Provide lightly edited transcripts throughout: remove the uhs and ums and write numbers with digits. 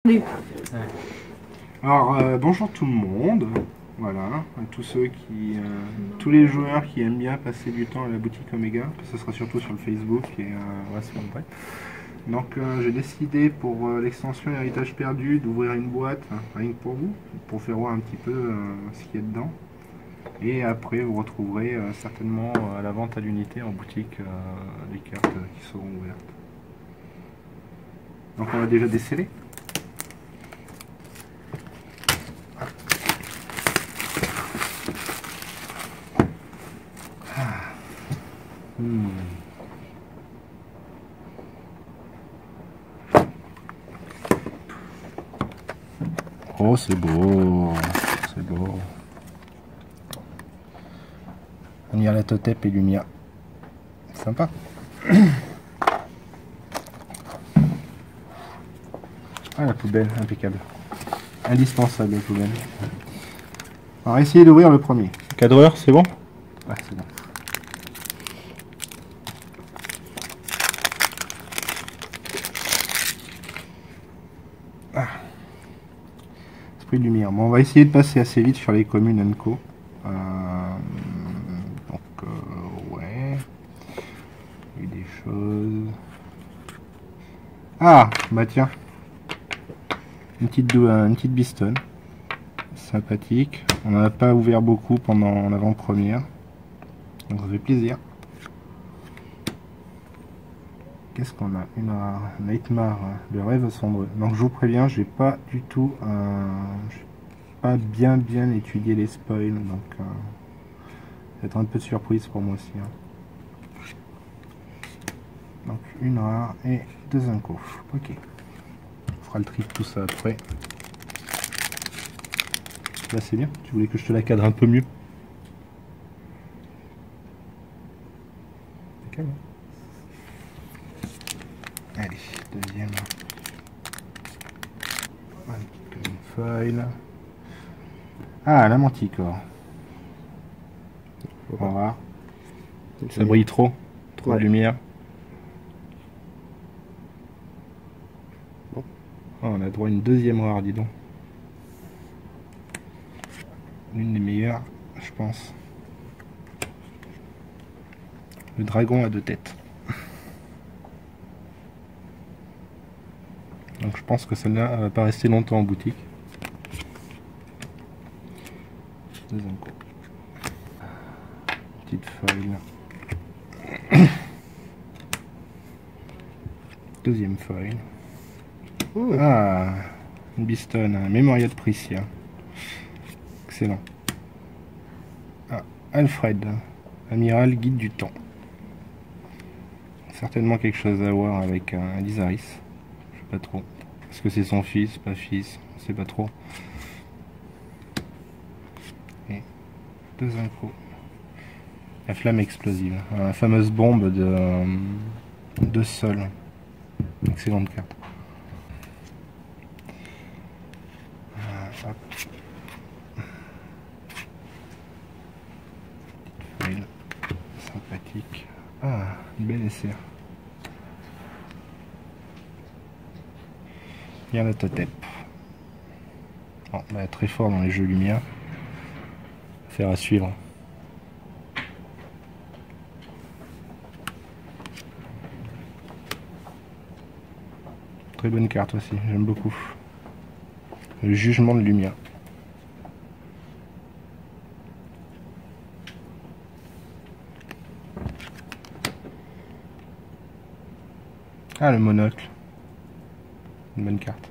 Oui. Alors bonjour tout le monde, voilà, à tous ceux qui, tous les joueurs qui aiment bien passer du temps à la boutique Omega, ce sera surtout sur le Facebook et Raspberry. Donc j'ai décidé pour l'extension Héritage perdu d'ouvrir une boîte, rien que pour vous, pour faire voir un petit peu ce qu'il y a dedans. Et après vous retrouverez certainement à la vente à l'unité en boutique les cartes qui seront ouvertes. Donc on va déjà déceler. Oh, c'est beau, c'est beau. On y a la Totep et Lumia. Sympa. Ah, la poubelle, impeccable. Indispensable, la poubelle. On va essayer d'ouvrir le premier. Cadreur, c'est bon? Ah, c'est bon. Ah. Esprit de lumière. Bon, on va essayer de passer assez vite sur les communes Co. Ouais. Il y a eu des choses. Ah, bah tiens. Une petite bistonne. Sympathique. On n'en a pas ouvert beaucoup pendant l'avant-première. Donc ça fait plaisir. Qu'est-ce qu'on a? Une Nightmare, le rêve sombre. Donc je vous préviens, j'ai pas du tout pas bien étudié les spoils, donc ça va être un peu de surprise pour moi aussi. Donc une rare et deux incos. Ok. On fera le tri de tout ça après. Là c'est bien, tu voulais que je te la cadre un peu mieux. Calme. Allez, deuxième. Une foil. Ah, la manticore. On va. Ça brille trop. Trop de lumière. Bon. Oh, on a droit à une deuxième rare, dis donc. L'une des meilleures, je pense. Le dragon à deux têtes. Donc je pense que celle-là va pas rester longtemps en boutique. Deuxième coup. Petite foil. Deuxième foil. Ah, une bistonne, un Mémorial de Priscia. Excellent. Ah, Alfred, amiral guide du temps. Certainement quelque chose à voir avec un Lysaris. Je sais pas trop. Est-ce que c'est son fils, pas fils? On sait pas trop. Et deux incos. La flamme explosive. La fameuse bombe de sol. Excellente carte. Hop. Foil. Sympathique. Ah, une belle essai. Bien la Totep. Bon, bah, très fort dans les jeux lumière. Faire à suivre. Très bonne carte aussi, j'aime beaucoup. Le jugement de lumière. Ah, le monocle. Une bonne carte.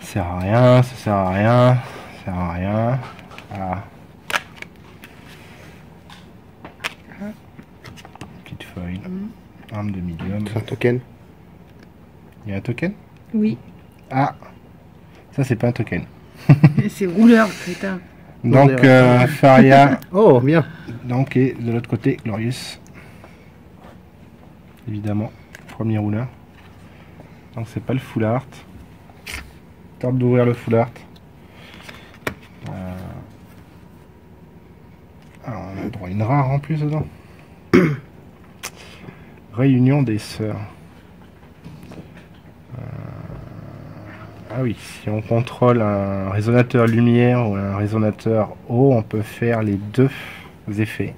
Ça sert à rien, ça sert à rien, ça sert à rien. Ah. Petite feuille. Arme de médium. C'est un token? Il y a un token? Oui. Ah, ça c'est pas un token. C'est rouleur, putain. Donc Faria. Oh, bien. Donc et de l'autre côté, Glorious. Évidemment, premier rouleur. Donc c'est pas le full art. Tente d'ouvrir le full art. Alors on a droit à une rare en plus dedans. Réunion des sœurs. Ah oui, si on contrôle un résonateur lumière ou un résonateur eau, on peut faire les deux effets.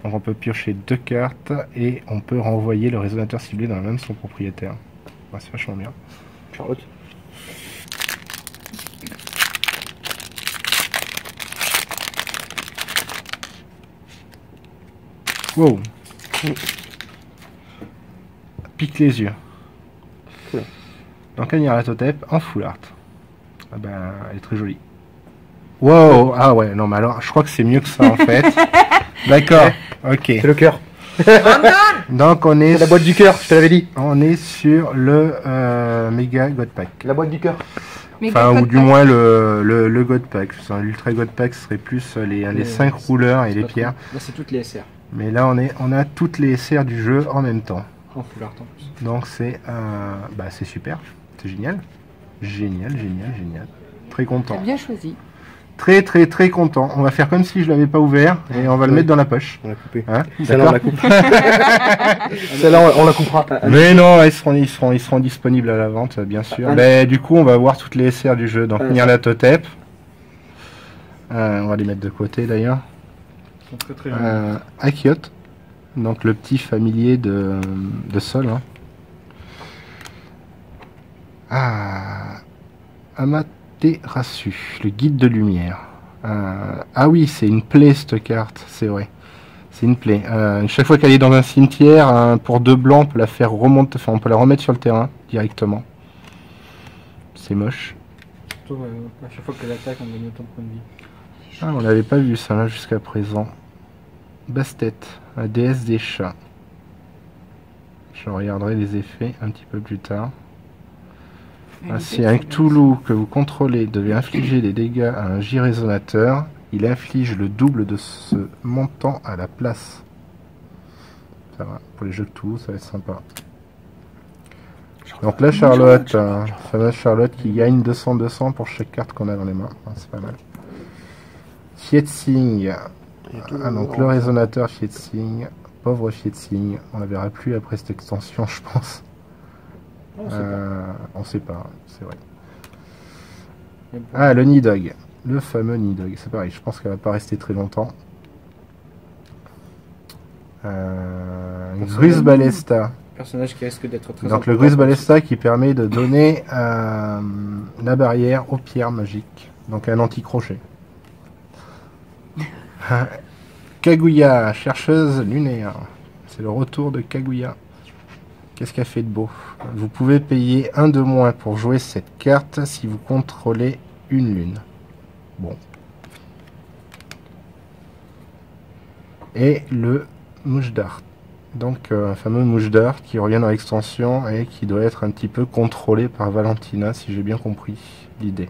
Donc on peut piocher 2 cartes et on peut renvoyer le résonateur ciblé dans la main de son propriétaire. Ouais, c'est vachement bien. Charlotte. Wow. Pique les yeux. Cool. Donc Nyarlathotep en full art. Ah ben, elle est très jolie. Wow. Ah ouais, non mais alors je crois que c'est mieux que ça en fait. D'accord. Ok. C'est le cœur. Donc on est C'est la boîte du cœur, je te l'avais dit. on est sur le Mega God Pack. La boîte du cœur. Enfin, ou du moins le God Pack. L'Ultra God Pack serait plus les 5 rouleurs et les pierres. Là, c'est toutes les SR. Mais là, on a toutes les SR du jeu en même temps. En full art en plus. Donc c'est c'est super. C'est génial. Génial. Très content. T'as bien choisi. Très content. On va faire comme si je l'avais pas ouvert et on va le mettre dans la poche. On l'a coupé. Hein, Celle-là, on la coupe. Celle-là, on la coupera. Mais non, ils seront disponibles à la vente, bien sûr. Mais du coup, on va voir toutes les SR du jeu. Donc, Nyarlathotep. On va les mettre de côté d'ailleurs. Ils sont très jolis. Akiot. Donc, le petit familier de Sol. Hein. Amaterasu, le guide de lumière. Ah oui, c'est une plaie cette carte, c'est vrai. C'est une plaie. Chaque fois qu'elle est dans un cimetière, pour 2 blancs, on peut la faire remonter, enfin on peut la remettre sur le terrain directement. C'est moche. Surtout, à chaque fois qu'elle attaque, on gagne autant de points de vie. Ah, on l'avait pas vu ça là jusqu'à présent. Bastet, la déesse des chats. Je regarderai les effets un petit peu plus tard. Si un Cthulhu que vous contrôlez devait infliger des dégâts à un J-résonateur, il inflige le double de ce montant à la place. Ça va, pour les jeux Cthulhu, ça va être sympa. Donc là, Charlotte, fameuse Charlotte qui gagne 200-200 pour chaque carte qu'on a dans les mains. C'est pas mal. Fietzing. Donc le résonateur Fietzing. Pauvre Fietzing. On la verra plus après cette extension, je pense. On sait pas, c'est vrai. Ah, le Nidog. Le fameux Nidog. C'est pareil, je pense qu'elle va pas rester très longtemps. Grus Ballesta. Personnage qui risque d'être très Donc le Grus Ballesta qui permet de donner la barrière aux pierres magiques. Donc un anti-crochet. Kaguya, chercheuse lunaire. C'est le retour de Kaguya. Qu'est-ce qu'elle fait de beau? Vous pouvez payer 1 de moins pour jouer cette carte si vous contrôlez une lune. Bon. Et le Moujdart. Donc un fameux Moujdart qui revient dans l'extension et qui doit être un petit peu contrôlé par Valentina si j'ai bien compris l'idée.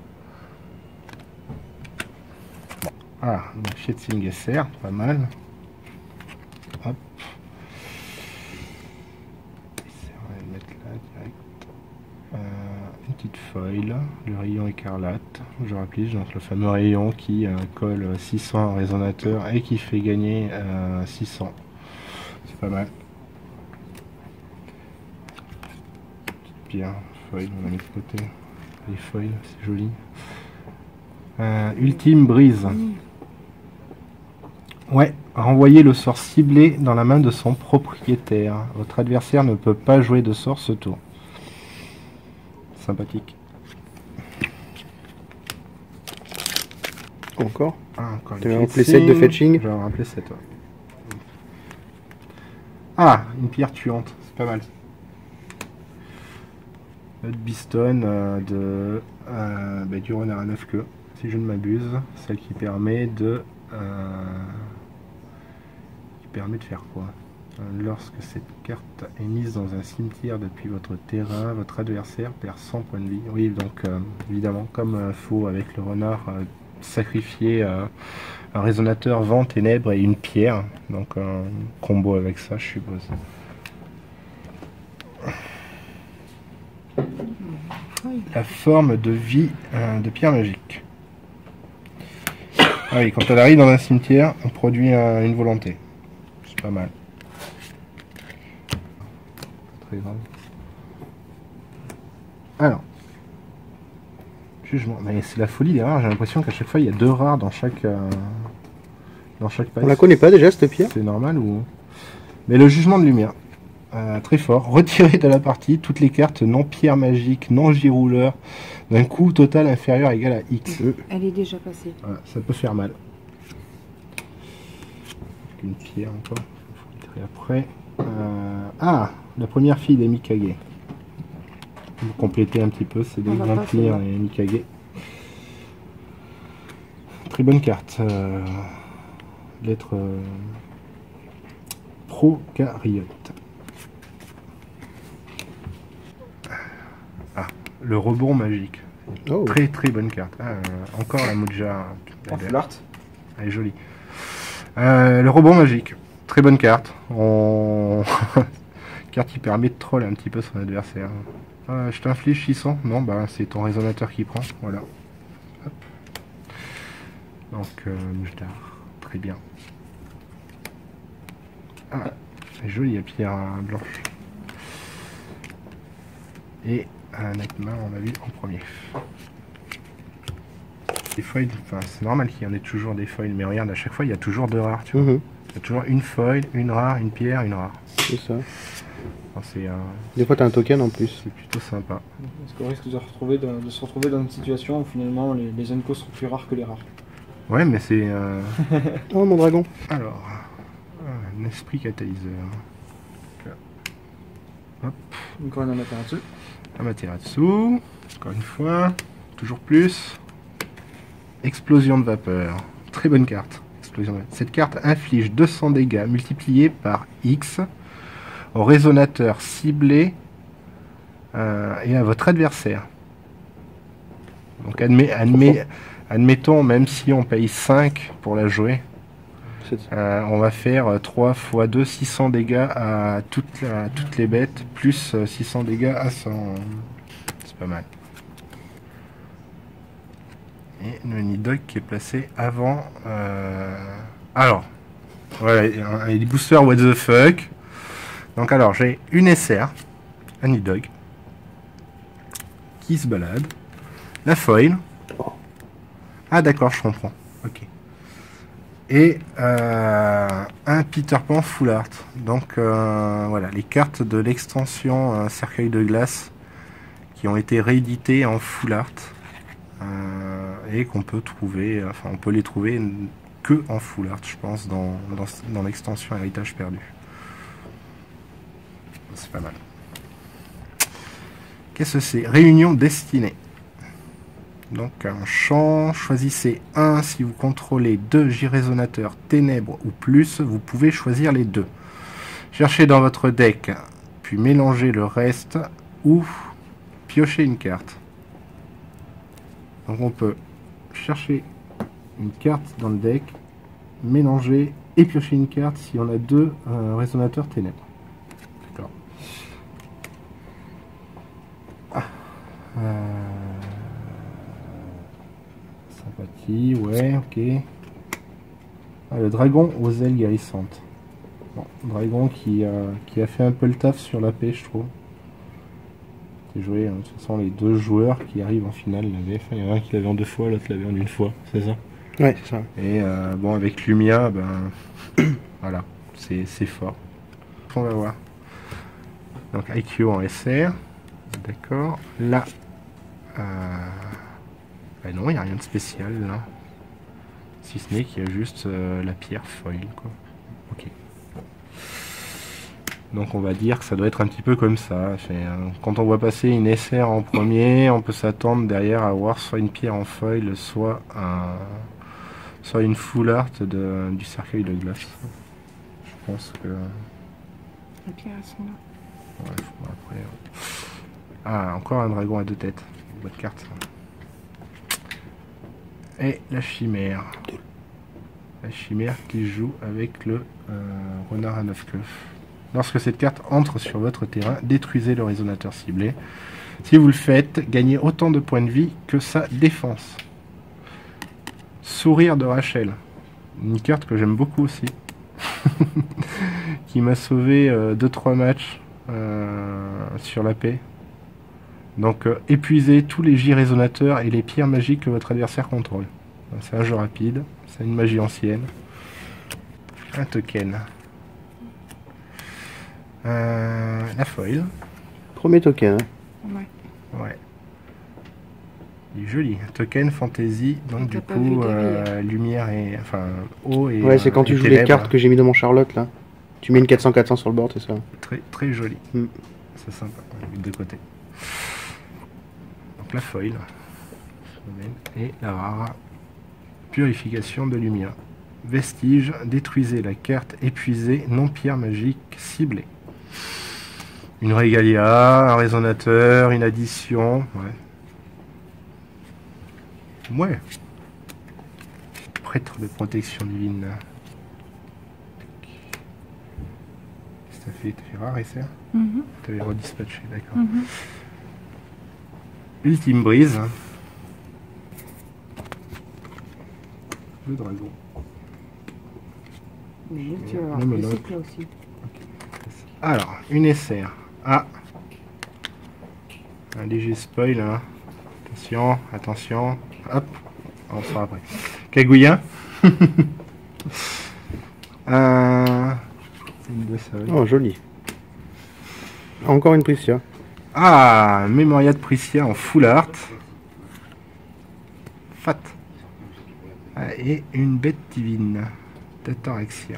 Bon. Ah, donc Fietzing SR, pas mal. Hop. Une petite foil, le rayon écarlate, je rappelle, donc le fameux rayon qui colle 600 à un résonateur et qui fait gagner 600. C'est pas mal. Petite pierre, foil, on va mettre de côté. Les foils, c'est joli. Ultime brise. Ouais, renvoyer le sort ciblé dans la main de son propriétaire. Votre adversaire ne peut pas jouer de sort ce tour. Sympathique. Encore. Encore Tu as un playset de fetching. J'ai un playset, ouais. Ah, une pierre tuante, c'est pas mal. Le Biston du renard à 9 queues, si je ne m'abuse. Celle qui permet de faire quoi? Lorsque cette carte est mise dans un cimetière depuis votre terrain, votre adversaire perd 100 points de vie. Oui, donc évidemment, comme faut avec le renard sacrifier un résonateur, vent, ténèbres et une pierre. Donc un combo avec ça, je suppose. La forme de vie de pierre magique. Ah oui, quand elle arrive dans un cimetière, on produit une volonté. C'est pas mal. Très grave. Alors, Jugement. Mais c'est la folie des rares. J'ai l'impression qu'à chaque fois, il y a 2 rares dans chaque pack. On la connaît pas déjà cette pierre? C'est normal ou... Mais le jugement de lumière. Très fort. Retirer de la partie toutes les cartes non pierre magique, non girouleur, d'un coût total inférieur égal à X. Elle est déjà passée. Voilà, ça peut faire mal. Une pierre encore. Il faut après. La première fille des Mikage. Vous complétez un petit peu, c'est des On va passer, vampires là. et Mikage. Très bonne carte. Lettre prokaryote. Le rebond magique. Oh. Très très bonne carte. Encore la Moja. En full art. Elle est jolie. Le rebond magique. Très bonne carte. Carte qui permet de troll un petit peu son adversaire. Je t'inflige 600. Non, bah c'est ton résonateur qui prend. Voilà. Hop. Donc, Mojdar. Très bien. C'est joli la pierre blanche. Et un Nightmare, on l'a vu en premier. Les foils, enfin c'est normal qu'il y en ait toujours des foils, mais regarde, à chaque fois il y a toujours 2 rares, tu vois. Il y a toujours une foil, une rare, une pierre, une rare. C'est ça. Enfin, Des fois, t'as un token en plus. c'est plutôt sympa. Parce qu'on risque de se retrouver dans une situation où finalement les Uncos sont plus rares que les rares. Ouais, mais c'est... Oh, mon dragon. Alors, un esprit catalyseur. Hop, Encore un Amaterasu. Amaterasu. Encore une fois, toujours plus. Explosion de vapeur. Très bonne carte. Explosion de vapeur. Cette carte inflige 200 dégâts multipliés par X au résonateur ciblé et à votre adversaire. Donc admettons, même si on paye 5 pour la jouer, on va faire 3 x 2, 600 dégâts à toutes les bêtes, plus 600 dégâts à 100. C'est pas mal. Et le Nidog qui est placé avant. Alors, voilà, il y a des boosters what the fuck. Donc alors, j'ai une SR, un Nidog, qui se balade, la foil. Ah d'accord, je comprends. Ok. Et un Peter Pan full art. Donc voilà, les cartes de l'extension Cercueil de glace qui ont été rééditées en full art et qu'on peut trouver, enfin on peut les trouver que en full art, je pense, dans l'extension Héritage perdu. C'est pas mal. Qu'est-ce que c'est? Réunion destinée. Donc un champ, choisissez un si vous contrôlez 2 J-résonateurs ténèbres ou plus, vous pouvez choisir les 2. Cherchez dans votre deck, puis mélangez le reste ou piochez une carte. Donc on peut chercher une carte dans le deck, mélanger et piocher une carte si on a 2 résonateurs ténèbres. D'accord. Sympathie, ouais, ok. Le dragon aux ailes guérissantes. Bon, dragon qui a fait un peu le taf sur la paix, je trouve. C'est joué, de toute façon, les 2 joueurs qui arrivent en finale l'avaient. Enfin, il y en a un qui l'avait en 2 fois, l'autre l'avait en 1 fois, c'est ça? Ouais, c'est ça. Et bon, avec Lumia, ben voilà, c'est fort. On va voir. Donc IQ en SR, d'accord. Là, ben non, il n'y a rien de spécial là. Si ce n'est qu'il y a juste la pierre foil, quoi. Ok. Donc on va dire que ça doit être un petit peu comme ça. Quand on voit passer une SR en premier, on peut s'attendre derrière à avoir soit une pierre en foil, soit une full art du cercueil de glace. Je pense que... Les pierres, elles sont là. Ouais, bon, après, encore un dragon à 2 têtes. Bonne carte, ça. Et la chimère. La chimère qui joue avec le renard à 9 queues. Lorsque cette carte entre sur votre terrain, détruisez le résonateur ciblé. Si vous le faites, gagnez autant de points de vie que sa défense. Sourire de Rachel. Une carte que j'aime beaucoup aussi. Qui m'a sauvé 2-3 matchs sur la paix. Donc épuisez tous les J-résonateurs et les pierres magiques que votre adversaire contrôle. C'est un jeu rapide, c'est une magie ancienne. Un token. La foil. Premier token. Hein. Ouais. Ouais. Il est joli. Token fantasy, donc T'as du pas coup, vu derrière. lumière et. Enfin, eau et. Ouais, c'est quand tu joues les ténèbres. cartes que j'ai mis dans mon Charlotte là. Tu mets une 400-400 sur le board, c'est ça. Très, très joli. Mm. C'est sympa, les deux côtés. Donc la foil. Et la rare. Purification de lumière. Vestige, détruisez la carte épuisée, non pierre magique ciblée. Une régalia, un résonateur, une addition. Ouais. Ouais. Prêtre de protection divine. Ça fait rare et ça. T'avais redispatché, d'accord. Ultime brise. Le dragon. Mais tu vas voir Le le monocle. cycle là aussi. Alors, une SR. Ah. Un léger spoil. Hein. Attention, attention. Hop. On le saura après. Kagouya. Une de ça, Oh, joli. Encore une Priscia. Ah, Memoria de Priscia en full art. Fat. Ah, et une bête divine. Tatarexia.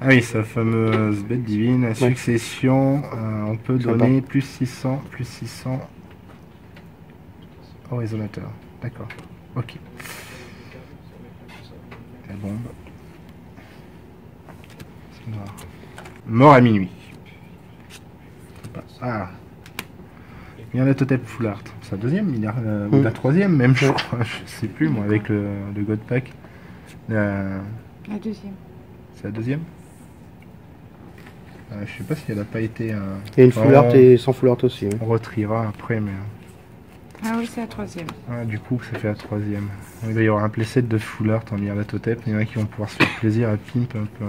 Ah oui, sa fameuse bête divine. Succession. On peut Sympa. donner plus 600 au résonateur. D'accord. Ok. La bombe. C'est noir. Mort à minuit. Ah. Il y a la Totep Full Art. C'est la deuxième, ou la troisième même, je crois. Je sais plus, moi, avec le God Pack. La deuxième. C'est la deuxième. Je sais pas si elle a pas été... Il y a une full art et sans full art aussi. Ouais. On retriera après, mais... Ah oui, c'est la troisième. Ah, du coup, ça fait la troisième. Il va y avoir un playset de Full Art en Nyarlathotep. Il y en a qui vont pouvoir se faire plaisir à pimp un peu.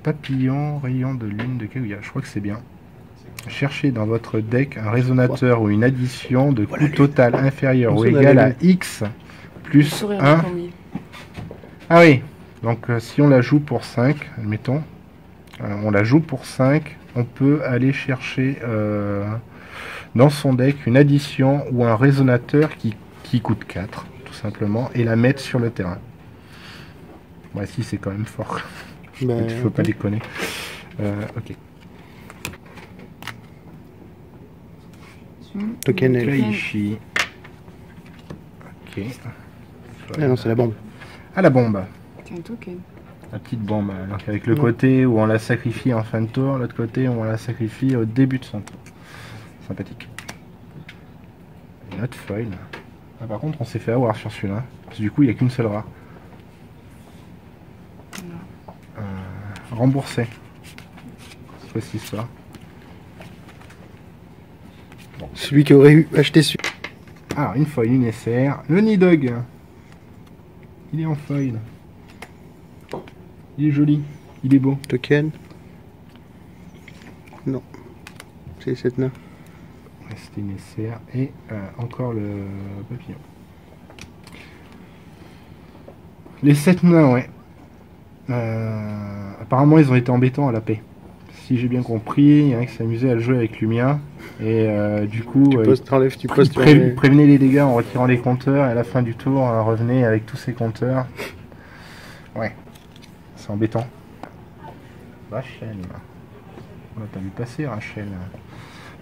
Papillon, rayon de lune de Kaguya. Je crois que c'est bien. Cherchez dans votre deck un résonateur ou une addition de coût total inférieur ou égal à X plus Sourire 1. de premier. Ah oui, donc si on la joue pour 5, admettons, on la joue pour 5, on peut aller chercher dans son deck une addition ou un résonateur qui coûte 4, tout simplement, et la mettre sur le terrain. Bon, si, c'est quand même fort. Ben, Il faut pas déconner. Ok. Token et... Kaishi. Ok. Ah non, c'est la bombe. Ah, la bombe. C'est un token. La petite bombe. Donc avec le côté où on la sacrifie en fin de tour, l'autre côté où on la sacrifie au début de son tour. Sympathique. Une autre foil. Ah, par contre, on s'est fait avoir sur celui-là. Parce que du coup, il n'y a qu'une seule rare. Remboursé. Cette fois-ci, ça. Celui qui aurait acheté celui. Alors, une foil, une SR. Le Nidog. Il est en foil. Il est joli. Il est beau. Token. Non. C'est cette nain. C'était une SR. Et encore le papillon. Les 7 nains, ouais. Apparemment, ils ont été embêtants à la paix. Si j'ai bien compris, il y en a qui s'amusaient à le jouer avec Lumia. Et du coup, Tu poses, t'enlèves, tu poses, tu enlèves. prévenez les dégâts en retirant les compteurs. Et à la fin du tour, revenez avec tous ces compteurs. Ouais. C'est embêtant. Rachel. On l'a pas vu passer, Rachel.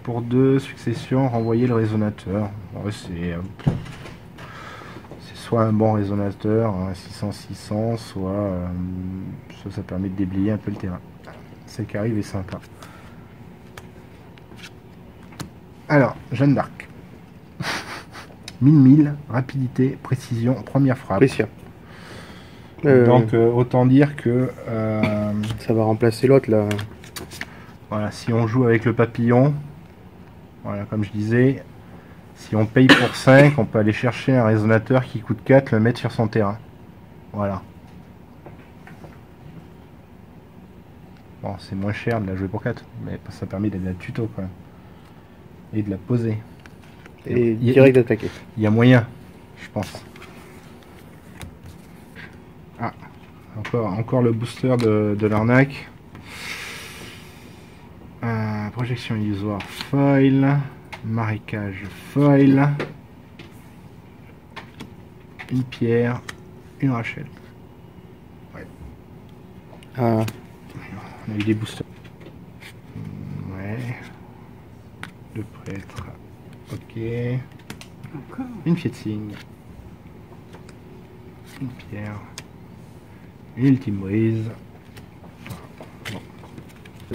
Pour 2 successions, renvoyer le résonateur. Ouais, c'est soit un bon résonateur, 600-600, soit ça permet de déblayer un peu le terrain. Celle qui arrive est sympa. Alors, Jeanne d'Arc. 1000, rapidité, précision, première frappe. Priscia. Donc autant dire que ça va remplacer l'autre là. voilà, si on joue avec le papillon, voilà, comme je disais, si on paye pour 5, on peut aller chercher un résonateur qui coûte 4, le mettre sur son terrain. Voilà. Bon, c'est moins cher de la jouer pour 4, mais ça permet d'être la tuto quand même. Et de la poser. Et direct d'attaquer. Il y a moyen, je pense. Ah, encore le booster de l'arnaque. Projection illusoire foil. Marécage foil. Une pierre. Une Rachel. Ouais. Ah, On a eu des boosters. Ouais. Le prêtre. Ok. Encore. Une pied de cygne. Une pierre. Une ultime brise.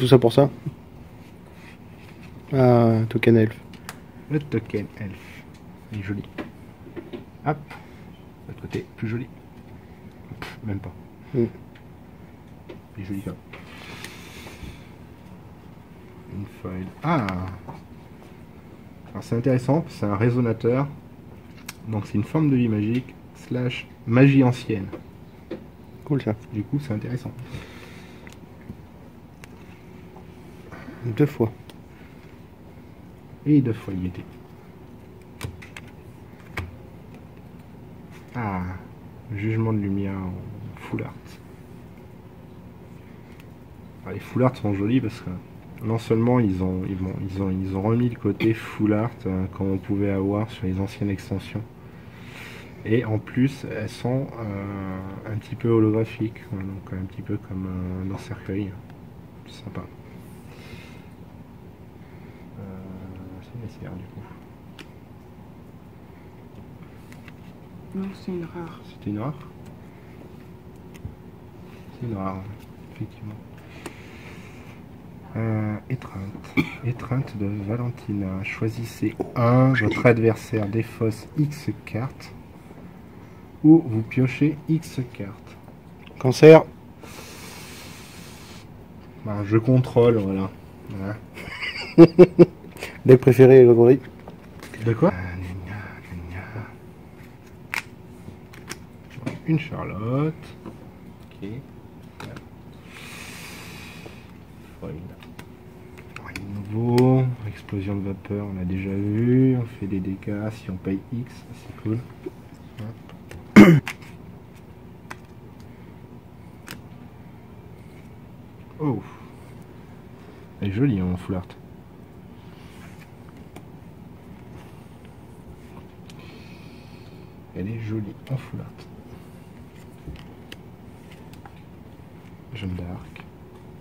tout ça pour ça. Ah, token elf. Le token elf. Il est joli. Hop. De l'autre côté, plus joli. Pff, même pas. Mm. Il est joli comme. Une foil. Ah. Alors c'est intéressant, c'est un résonateur. Donc c'est une forme de vie magique slash magie ancienne. Cool ça. Du coup c'est intéressant. 2 fois. Et 2 fois il était. Ah. Jugement de lumière en full art. Alors, les full art sont jolis parce que non seulement ils ont remis le côté full art comme on pouvait avoir sur les anciennes extensions, et en plus elles sont un petit peu holographiques, donc un petit peu comme dans Cercueil. C'est sympa. C'est nécessaire du coup. Non, c'est une rare. C'était une rare. C'est une rare, effectivement. Étreinte de Valentina. Choisissez votre adversaire défausse X cartes ou vous piochez X cartes. Cancer. Ben, je contrôle, voilà. Deck préféré, Grégory. De quoi? Une Charlotte. Ok. Foil. Nouveau. Explosion de vapeur, on a déjà vu. On fait des dégâts si on paye X, c'est cool. Oh. Elle est jolie en full art. Elle est jolie en full art. Jeanne d'Arc.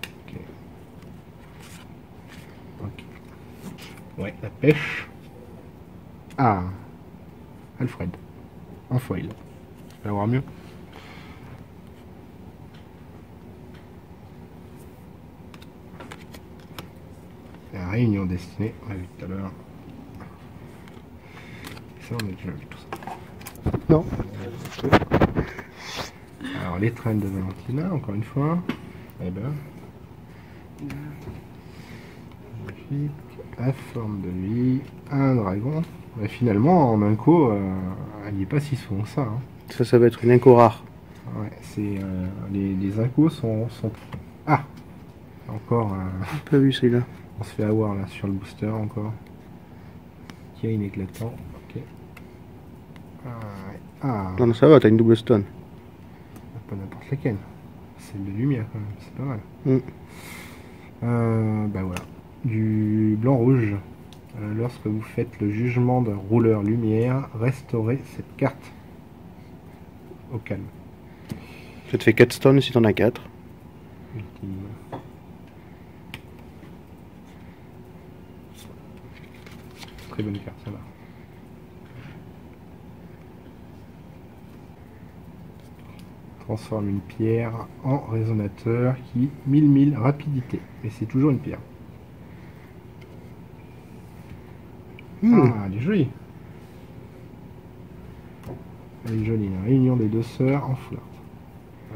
Ok. Ok. Ouais, la pêche. Ah. Alfred. En foil. Je vais avoir mieux. La réunion destinée, on l'a vu tout à l'heure. Ça, on a déjà vu tout ça. Non. Alors, les traînes de Valentina, encore une fois. Eh ben. Magnifique. La forme de vie. Un dragon. Mais finalement, en Inco, elle n'y est pas si souvent que ça. Hein. Ça va être une inco rare. Ouais, c'est les incos sont. Ah. Encore. Pas vu celui-là. On se fait avoir là sur le booster encore. Qui a une éclatant. Ok. Ah, ouais. Ah. Non, ça va, t'as une double stone. Pas n'importe laquelle. Celle de lumière quand même, c'est pas mal. Bah voilà. Du blanc-rouge. Lorsque vous faites le jugement d'un rouleur lumière, restaurez cette carte au calme. Ça te fait 4 stones si t'en as 4. Ultime. Très bonne carte, ça va. Transforme une pierre en résonateur qui 1000 rapidité. Et c'est toujours une pierre. Ah, elle est jolie. Elle est jolie. La réunion des deux sœurs en full art.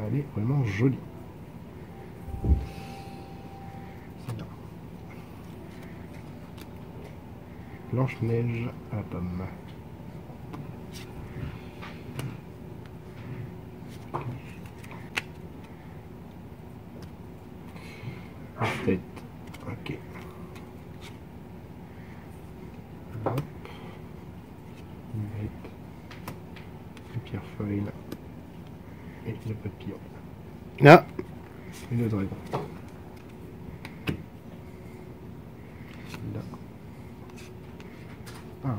Elle est vraiment jolie. C'est bien. Blanche-Neige à la pomme. foil. Et le papillon. Ah, Et le dragon. Là. Ah.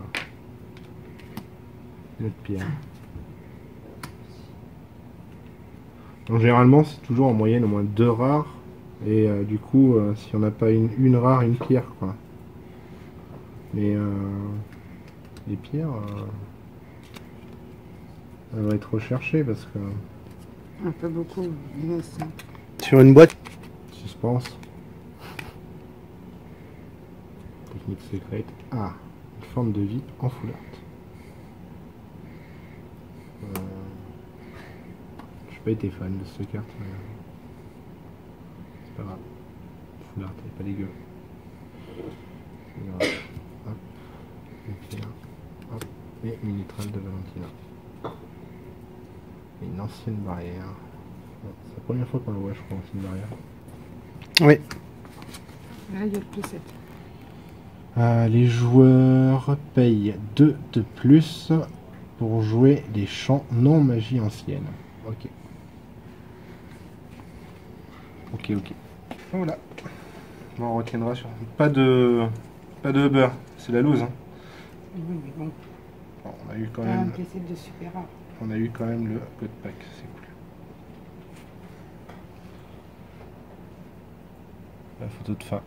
Notre pierre. Donc, généralement, c'est toujours en moyenne au moins 2 rares. Et du coup, si on n'a pas une rare, une pierre, quoi. Mais les pierres, elles vont être recherchées parce que Un peu beaucoup. Yes. sur une boîte. suspense. Technique secrète. Ah, une forme de vie en full art. J'ai pas été fan de cette carte, mais c'est pas grave. Full art, elle est pas dégueu. Hop, une pierre. Hop, et une nitrale de Valentina. Et une ancienne barrière. Bon, c'est la première fois qu'on la voit, je crois, ancienne barrière. Oui. Là, il y a le preset. Les joueurs payent 2 de plus pour jouer des champs non magie ancienne. Ok. Ok. Voilà. Bon, on retiendra sur. Pas de beurre, c'est la loose. Hein. Oui, mais bon. Bon, on a eu quand T'as un même. preset de super rare. On a eu quand même le code pack, c'est cool. La photo de fin.